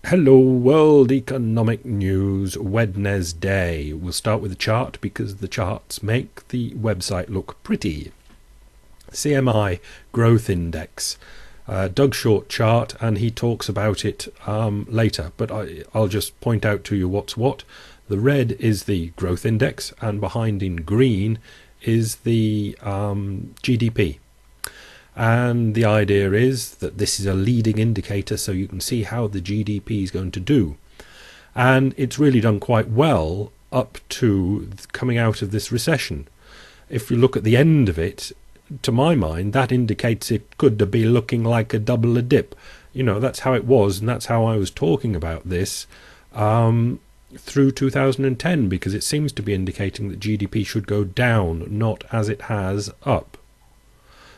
Hello, World Economic News, Wednesday. We'll start with the chart because the charts make the website look pretty. CMI Growth Index. Doug Short chart, and he talks about it later, but I'll just point out to you what's what. The red is the growth index, and behind in green is the GDP. And the idea is that this is a leading indicator, so you can see how the GDP is going to do. And it's really done quite well up to coming out of this recession. If you look at the end of it, to my mind, that indicates it could be looking like a double a dip. You know, that's how it was, and that's how I was talking about this through 2010, because it seems to be indicating that GDP should go down, not as it has up.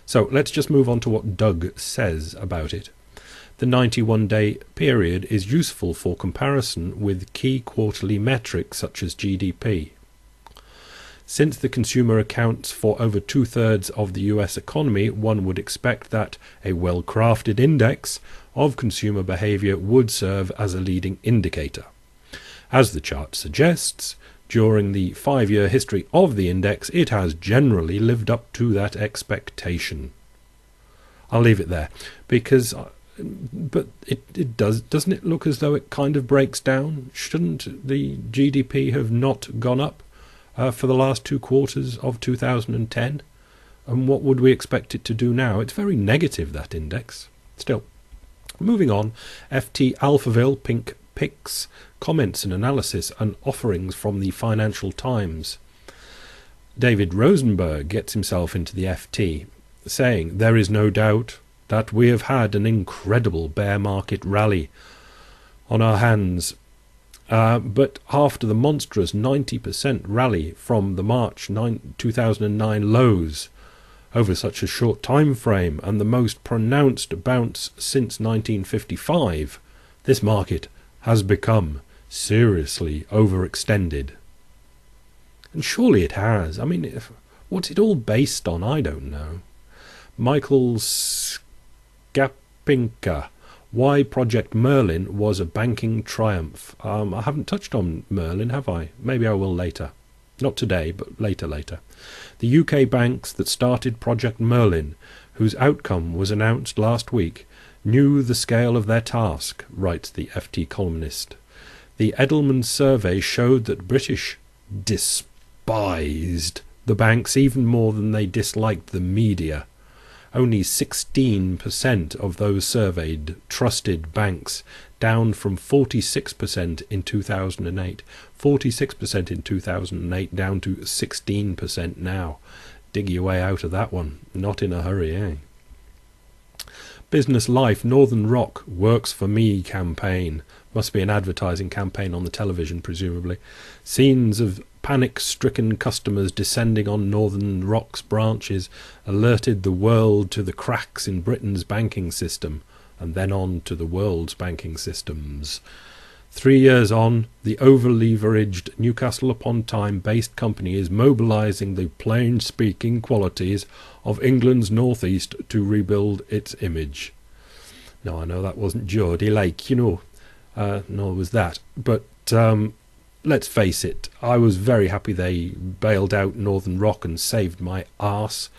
So let's just move on to what Doug says about it. The 91-day period is useful for comparison with key quarterly metrics such as GDP. Since the consumer accounts for over two-thirds of the US economy, one would expect that a well-crafted index of consumer behavior would serve as a leading indicator. As the chart suggests, during the 5-year history of the index, it has generally lived up to that expectation. I'll leave it there, because but it doesn't it look as though it kind of breaks down? Shouldn't the GDP have not gone up for the last 2 quarters of 2010? And what would we expect it to do now? It's very negative, that index. Still, moving on, FT Alphaville Pink Picks comments and analysis and offerings from the Financial Times. David Rosenberg gets himself into the FT, saying, "There is no doubt that we have had an incredible bear market rally on our hands. But after the monstrous 90% rally from the March 2009 lows over such a short time frame and the most pronounced bounce since 1955, this market has become seriously overextended." And surely it has. I mean, what's it all based on? I don't know. Michael Skapinka, why Project Merlin was a banking triumph. I haven't touched on Merlin, have I? Maybe I will later. Not today, but later. The UK banks that started Project Merlin, whose outcome was announced last week, knew the scale of their task, writes the FT columnist. The Edelman survey showed that British despised the banks even more than they disliked the media. Only 16% of those surveyed trusted banks, down from 46% in 2008. 46% in 2008, down to 16% now. Dig your way out of that one. Not in a hurry, eh? Business Life Northern Rock Works for Me campaign. Must be an advertising campaign on the television, presumably. Scenes of panic-stricken customers descending on Northern Rock's branches alerted the world to the cracks in Britain's banking system, and then on to the world's banking systems. 3 years on, the over-leveraged Newcastle-upon-Tyne-based company is mobilising the plain-speaking qualities of England's northeast to rebuild its image. Now, I know that wasn't Geordie Lake, nor was that, but let's face it, I was very happy they bailed out Northern Rock and saved my arse,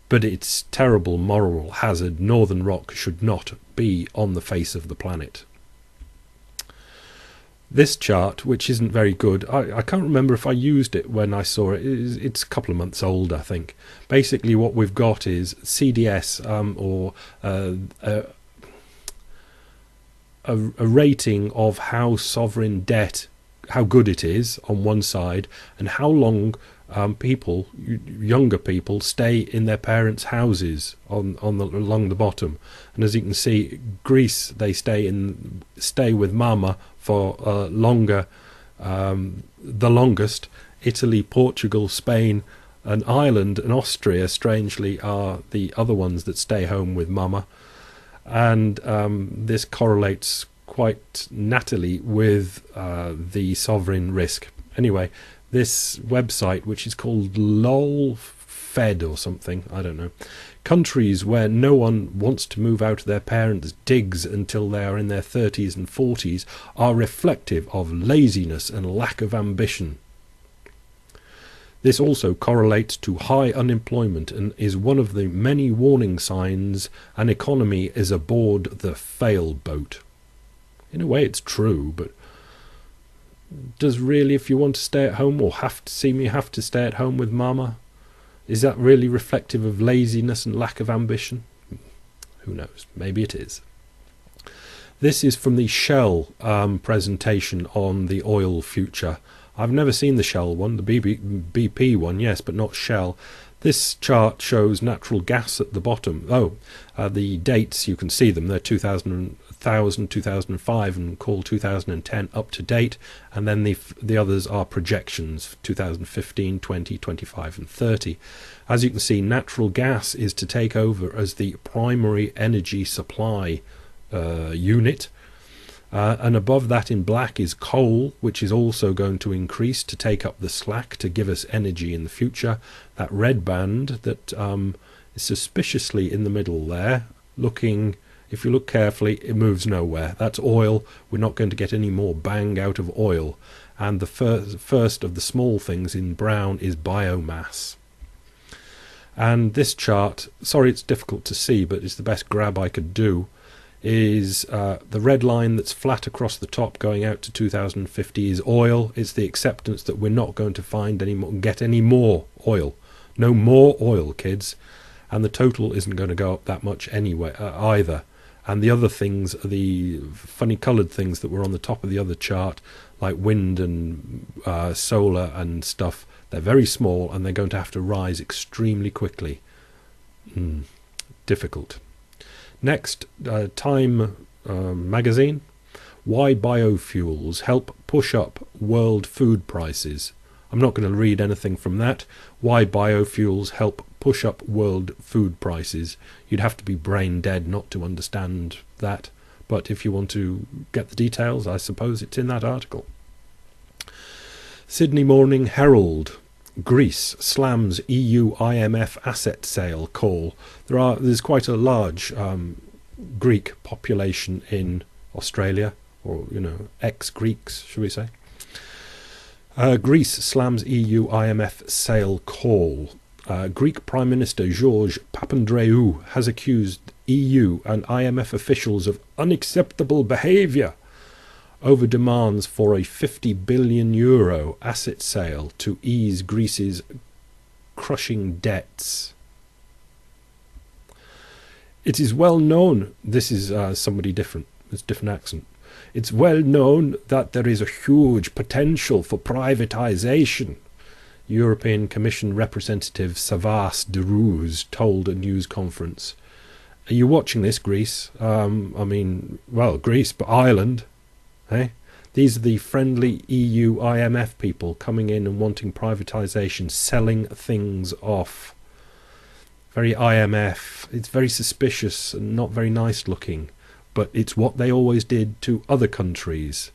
but it's terrible moral hazard. Northern Rock should not be on the face of the planet. This chart, which isn't very good, I can't remember if I used it when I saw it. It's a couple of months old, I think. Basically what we've got is CDS, or a rating of how sovereign debt, how good it is on one side, and how long younger people stay in their parents' houses along the bottom. And as you can see, Greece, they stay with mama for longer, the longest. Italy, Portugal, Spain, and Ireland and Austria, strangely, are the other ones that stay home with mama. And this correlates quite nattily with the sovereign risk. Anyway, this website, which is called fed or something, I don't know. Countries where no one wants to move out of their parents' digs until they are in their 30s and 40s are reflective of laziness and lack of ambition. This also correlates to high unemployment and is one of the many warning signs an economy is aboard the fail boat. In a way it's true, but does really, if you want to stay at home or have to see me have to stay at home with mama, is that really reflective of laziness and lack of ambition? Who knows? Maybe it is. This is from the Shell presentation on the oil future. I've never seen the Shell one, the BP one, yes, but not Shell. This chart shows natural gas at the bottom. The dates, you can see them. They're 2000, 2005 and call 2010 up to date. And then the others are projections, 2015, 20, 25 and 30. As you can see, natural gas is to take over as the primary energy supply unit. And above that in black is coal, which is also going to increase to take up the slack to give us energy in the future. That red band that is suspiciously in the middle there, looking, if you look carefully, it moves nowhere. That's oil. We're not going to get any more bang out of oil. And the first of the small things in brown is biomass. And this chart, sorry it's difficult to see, but it's the best grab I could do, is the red line that's flat across the top going out to 2050 is oil. It's the acceptance that we're not going to find any more, get any more oil. No more oil, kids. And the total isn't going to go up that much anyway either. And the other things are the funny coloured things that were on the top of the other chart, like wind and solar and stuff. They're very small and they're going to have to rise extremely quickly. Difficult. Next, Time magazine. Why biofuels help push up world food prices. I'm not going to read anything from that. Why biofuels help push up world food prices. You'd have to be brain dead not to understand that. But if you want to get the details, I suppose it's in that article. Sydney Morning Herald. Greece slams EU IMF asset sale call. There's quite a large Greek population in Australia, or ex-Greeks, should we say? Greece slams EU IMF sale call. Greek Prime Minister George Papandreou has accused EU and IMF officials of unacceptable behaviour over demands for a €50 billion asset sale to ease Greece's crushing debts. It is well known, this is somebody different, it's a different accent. It's well known that there is a huge potential for privatisation, European Commission representative Savas de Roos told a news conference. Are you watching this, Greece? Greece, but Ireland. Eh? These are the friendly EU IMF people coming in and wanting privatisation, selling things off. Very IMF. It's very suspicious and not very nice looking, but it's what they always did to other countries,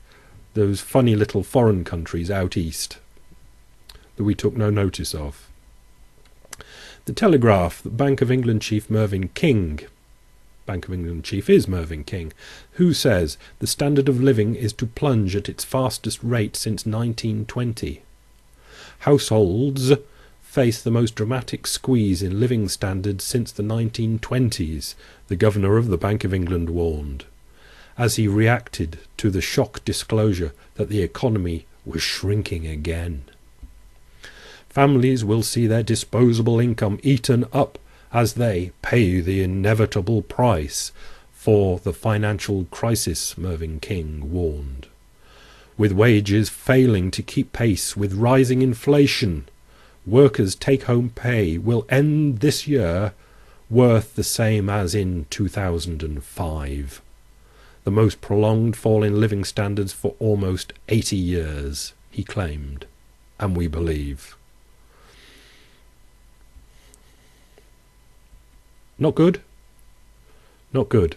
those funny little foreign countries out east that we took no notice of. The Telegraph, the Bank of England chief Mervyn King. Bank of England chief is Mervyn King, who says the standard of living is to plunge at its fastest rate since 1920. Households face the most dramatic squeeze in living standards since the 1920s, the Governor of the Bank of England warned, as he reacted to the shock disclosure that the economy was shrinking again. Families will see their disposable income eaten up as they pay the inevitable price for the financial crisis, Mervyn King warned. With wages failing to keep pace with rising inflation, workers' take-home pay will end this year worth the same as in 2005, the most prolonged fall in living standards for almost 80 years, he claimed, and we believe. Not good? Not good.